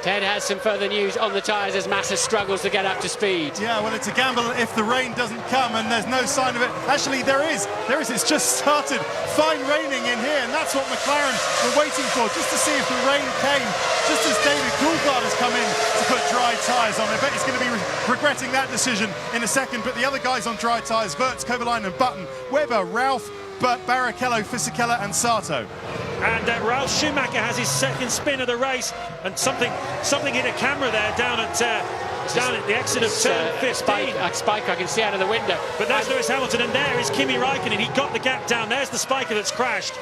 Ted has some further news on the tyres as Massa struggles to get up to speed. Yeah, well, it's a gamble if the rain doesn't come, and there's no sign of it. Actually, there is. It's just started fine raining in here, and that's what McLaren were waiting for, just to see if the rain came, just as David Coulthard has come in to put dry tyres on. I bet he's going to be regretting that decision in a second, but the other guys on dry tyres, Wirtz, Kovalainen, Button, Webber, Ralph, Barrichello, Fisichella and Sato. And Ralf Schumacher has his second spin of the race, and something hit a camera there down at the exit of turn 15. A spike I can see out of the window. But there's Lewis Hamilton, and there is Kimi Raikkonen. He got the gap down. There's the spiker that's crashed.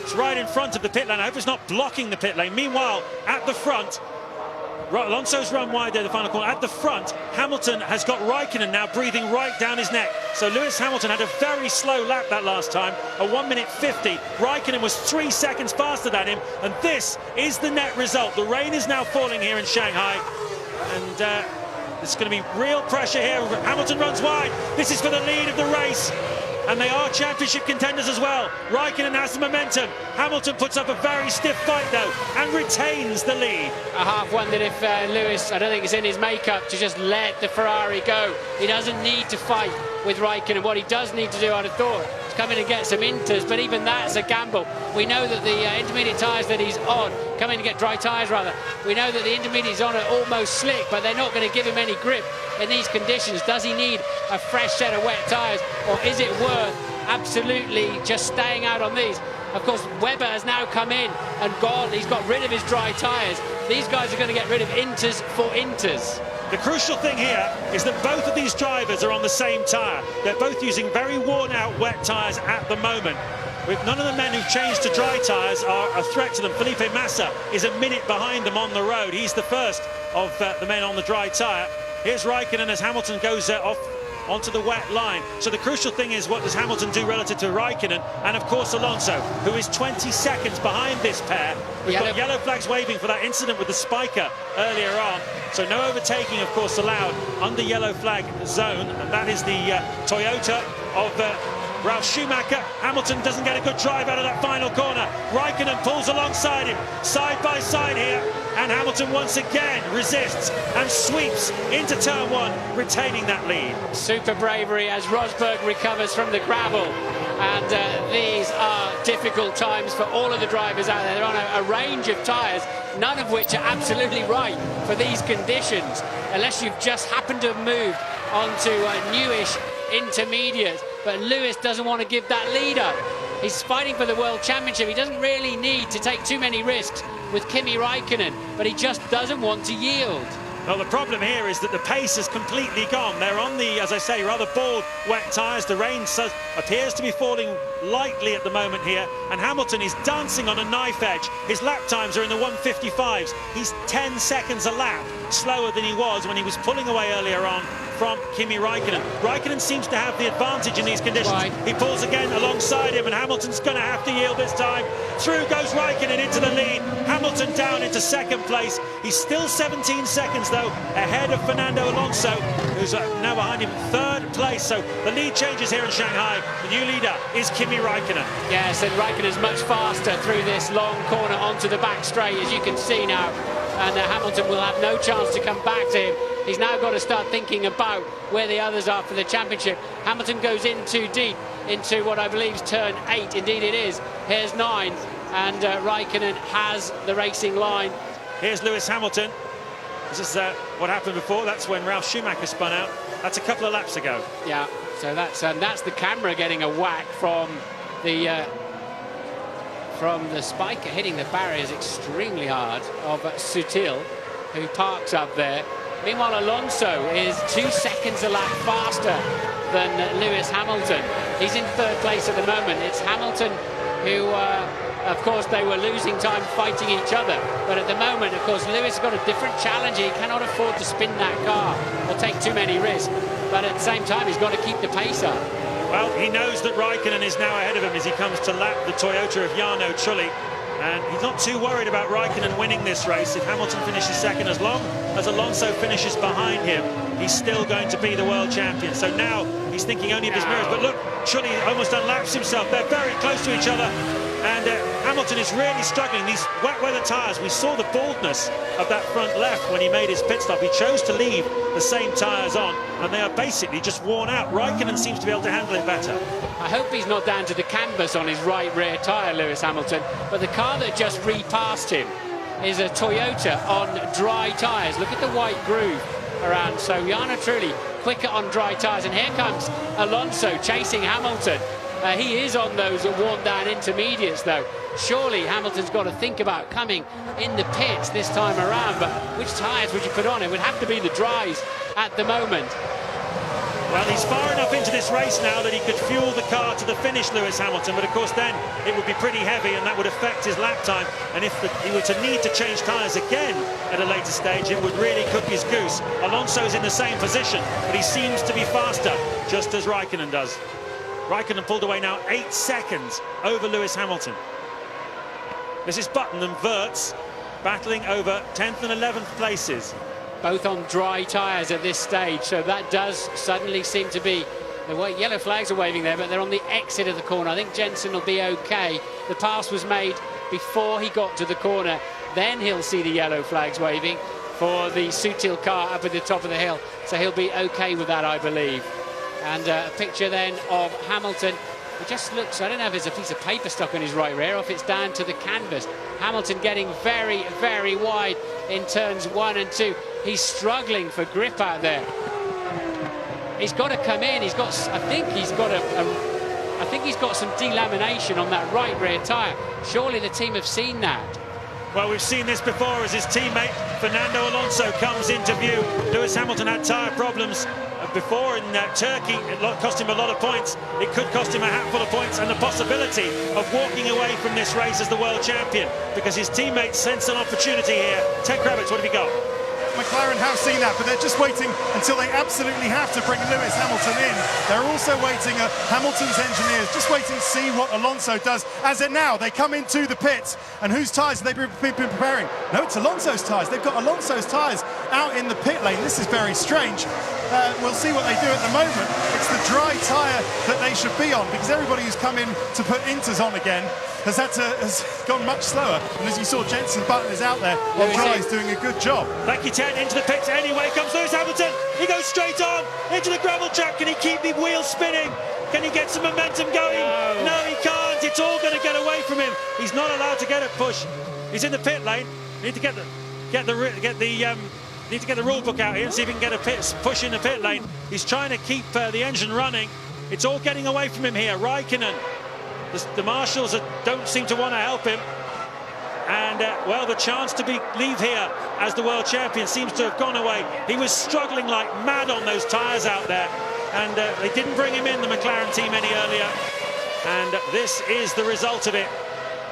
It's right in front of the pit lane. I hope it's not blocking the pit lane. Meanwhile, at the front, Alonso's run wide there, the final corner. At the front, Hamilton has got Raikkonen now breathing right down his neck. So Lewis Hamilton had a very slow lap that last time, a 1:50. Raikkonen was 3 seconds faster than him, and this is the net result. The rain is now falling here in Shanghai, and there's going to be real pressure here. Hamilton runs wide. This is for the lead of the race. And they are championship contenders as well. Raikkonen has the momentum. Hamilton puts up a very stiff fight though and retains the lead. I half wondered if Lewis, I don't think it's in his makeup to just let the Ferrari go. He doesn't need to fight with Raikkonen. What he does need to do, I'd have thought, is come in and get some inters, but even that's a gamble. We know that the intermediate tyres that he's on, come in to get dry tyres rather, we know that the intermediates on are almost slick, but they're not going to give him any grip in these conditions. Does he need a fresh set of wet tyres, or is it worth absolutely just staying out on these? Of course, Webber has now come in and he's got rid of his dry tyres. These guys are going to get rid of inters for inters. The crucial thing here is that both of these drivers are on the same tyre. They're both using very worn-out wet tyres at the moment. With none of the men who've changed to dry tyres are a threat to them. Felipe Massa is a minute behind them on the road. He's the first of the men on the dry tyre. Here's Raikkonen as Hamilton goes off onto the wet line. So the crucial thing is, what does Hamilton do relative to Raikkonen? And of course Alonso, who is 20 seconds behind this pair. We've got yellow flags waving for that incident with the spiker earlier on. So no overtaking, of course, allowed under yellow flag zone. And that is the Toyota of Ralf Schumacher. Hamilton doesn't get a good drive out of that final corner. Raikkonen pulls alongside him, side by side here. And Hamilton once again resists and sweeps into turn one, retaining that lead. Super bravery as Rosberg recovers from the gravel. And these are difficult times for all of the drivers out there. They're on a range of tyres, none of which are absolutely right for these conditions, unless you've just happened to have moved onto newish intermediate. But Lewis doesn't want to give that lead up. He's fighting for the World Championship. He doesn't really need to take too many risks with Kimi Raikkonen, but he just doesn't want to yield. Well, the problem here is that the pace has completely gone. They're on the, as I say, rather bald, wet tyres. The rain appears to be falling lightly at the moment here, and Hamilton is dancing on a knife edge. His lap times are in the 1:55s. He's 10 seconds a lap slower than he was when he was pulling away earlier on from Kimi Raikkonen. Raikkonen seems to have the advantage in these conditions. Right. He pulls again alongside him, and Hamilton's going to have to yield this time. Through goes Raikkonen into the lead. Hamilton down into second place. He's still 17 seconds, though, ahead of Fernando Alonso, who's now behind him in third place. So the lead changes here in Shanghai. The new leader is Kimi Raikkonen. Yes, and Raikkonen's much faster through this long corner onto the back straight, as you can see now. And Hamilton will have no chance to come back to him. He's now got to start thinking about where the others are for the championship. Hamilton goes in too deep into what I believe is turn 8. Indeed it is. Here's 9. And Raikkonen has the racing line. Here's Lewis Hamilton. This is what happened before. That's when Ralf Schumacher spun out. That's a couple of laps ago. Yeah, so that's the camera getting a whack from the spiker hitting the barriers extremely hard of Sutil, who parks up there. Meanwhile, Alonso is 2 seconds a lap faster than Lewis Hamilton. He's in third place at the moment. It's Hamilton who, of course, they were losing time fighting each other. But at the moment, of course, Lewis has got a different challenge. He cannot afford to spin that car or take too many risks. But at the same time, he's got to keep the pace up. Well, he knows that Raikkonen is now ahead of him as he comes to lap the Toyota of Jarno Trulli. And he's not too worried about Raikkonen winning this race. If Hamilton finishes second, as long as Alonso finishes behind him, he's still going to be the world champion. So now he's thinking only of his mirrors. But look, Trulli almost unlaps himself. They're very close to each other. And Hamilton is really struggling. These wet weather tyres, we saw the baldness of that front left when he made his pit stop. He chose to leave the same tyres on, and they are basically just worn out. Raikkonen seems to be able to handle it better. I hope he's not down to the canvas on his right rear tyre, Lewis Hamilton, but the car that just repassed him is a Toyota on dry tyres. Look at the white groove around. So Yana truly quicker on dry tyres, and here comes Alonso chasing Hamilton. He is on those worn down intermediates though. Surely Hamilton's got to think about coming in the pits this time around, but which tyres would you put on? It would have to be the dries at the moment. Well, he's far enough into this race now that he could fuel the car to the finish, Lewis Hamilton, but of course then it would be pretty heavy and that would affect his lap time, and if he were to need to change tyres again at a later stage, it would really cook his goose. Alonso's in the same position, but he seems to be faster, just as Raikkonen does. Raikkonen pulled away now 8 seconds over Lewis Hamilton. This is Button and Wirtz battling over 10th and 11th places. Both on dry tyres at this stage, so that does suddenly seem to be the way. Yellow flags are waving there, but they're on the exit of the corner. I think Jensen will be okay. The pass was made before he got to the corner. Then he'll see the yellow flags waving for the Sutil car up at the top of the hill. So he'll be okay with that, I believe. And a picture then of Hamilton. It just looks, I don't know if there's a piece of paper stuck on his right rear or if it's down to the canvas. Hamilton getting very, very wide in turns 1 and 2. He's struggling for grip out there. He's got to come in. He's got, I think he's got some delamination on that right rear tyre. Surely the team have seen that. Well, we've seen this before as his teammate Fernando Alonso comes into view. Lewis Hamilton had tyre problems before in Turkey. It cost him a lot of points. It could cost him a hatful of points and the possibility of walking away from this race as the world champion, because his teammates sense an opportunity here. Ted Kravitz, what have you got? McLaren have seen that, but they're just waiting until they absolutely have to bring Lewis Hamilton in. They're also waiting at Hamilton's engineers, just waiting to see what Alonso does. As it now, they come into the pits, and whose tyres have they been preparing? No, it's Alonso's tyres. They've got Alonso's tyres out in the pit lane. This is very strange. We'll see what they do at the moment. It's the dry tyre that they should be on, because everybody who's come in to put inters on again has gone much slower. And as you saw, Jensen Button is out there on dry, he's doing a good job. Thank you, Ted. Into the pits anyway comes Lewis Hamilton. He goes straight on into the gravel track. Can he keep the wheels spinning? Can he get some momentum going? No, he can't. It's all going to get away from him. He's not allowed to get a push. He's in the pit lane. Need to get the rule book out here and see if he can get a push in the pit lane. He's trying to keep the engine running. It's all getting away from him here. Raikkonen. The marshals don't seem to want to help him. And, well, the chance to leave here as the world champion seems to have gone away. He was struggling like mad on those tyres out there. And they didn't bring him in, the McLaren team, any earlier. And this is the result of it.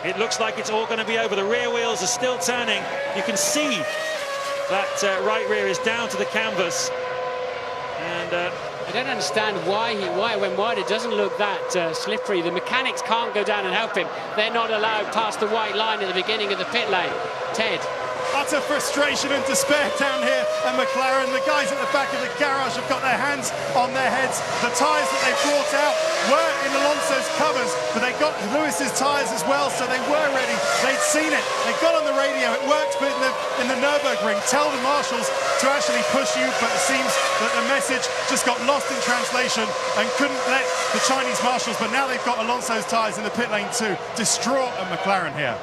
It looks like it's all going to be over. The rear wheels are still turning. You can see that right rear is down to the canvas. And I don't understand why it went wide. It doesn't look that slippery. The mechanics can't go down and help him. They're not allowed past the white line at the beginning of the pit lane. Ted. Utter frustration and despair down here at McLaren. The guys at the back of the garage have got their hands on their heads. The tyres that they brought out were in Alonso's covers, but they got Lewis's tyres as well, so they were ready. They'd seen it. They got on the radio. It worked in the Nürburgring. Tell the marshals to actually push you, but it seems that the message just got lost in translation and couldn't let the Chinese marshals. But now they've got Alonso's tyres in the pit lane too. Distraught at McLaren here.